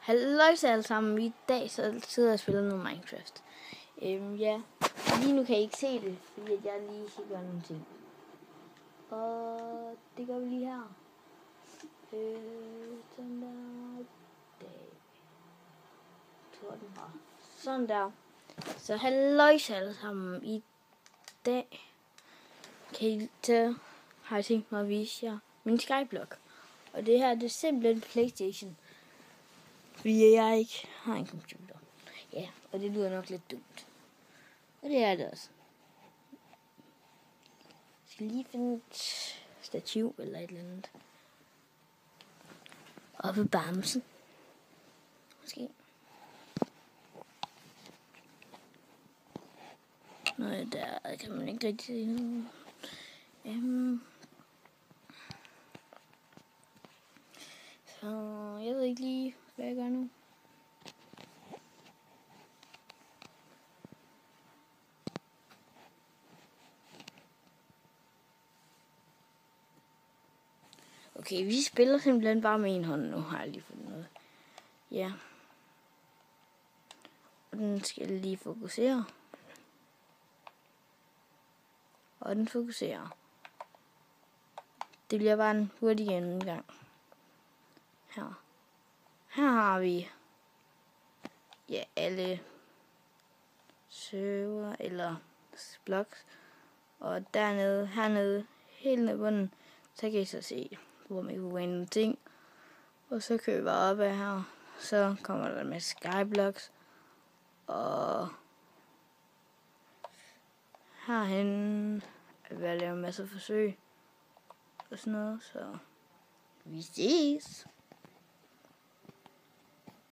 Halløjsa alle sammen. I dag så sidder jeg og spiller noget Minecraft. Ja, lige nu kan I ikke se det, fordi jeg lige skal gøre nogle ting. Og det gør vi lige her. Sådan der. Sådan der. Så halløjsa alle sammen. I dag har jeg tænkt mig at vise jer min Skyblock. Og det her, det er simpelthen PlayStation. Fordi jeg ikke har en computer. Ja, og det lyder nok lidt dumt. Og det er det også. Jeg skal lige finde et stativ eller et eller andet. Oppe bamsen. Måske. Nå, der kan man ikke rigtig se noget. Så jeg ved ikke lige, hvad jeg gør nu. Okay, vi spiller simpelthen bare med en hånd nu, har jeg lige fundet noget. Ja. Og den skal lige fokusere. Og den fokuserer. Det bliver bare en hurtig gennemgang. Her har vi alle server eller blocks. Og hernede, helt nede i bunden, så kan I så se, hvor man kan gå ind nogle ting. Og så kører vi bare op af her. Så kommer der med Skyblocks. Og herhen er vi at lave en masse forsøg og sådan noget. Så vi ses.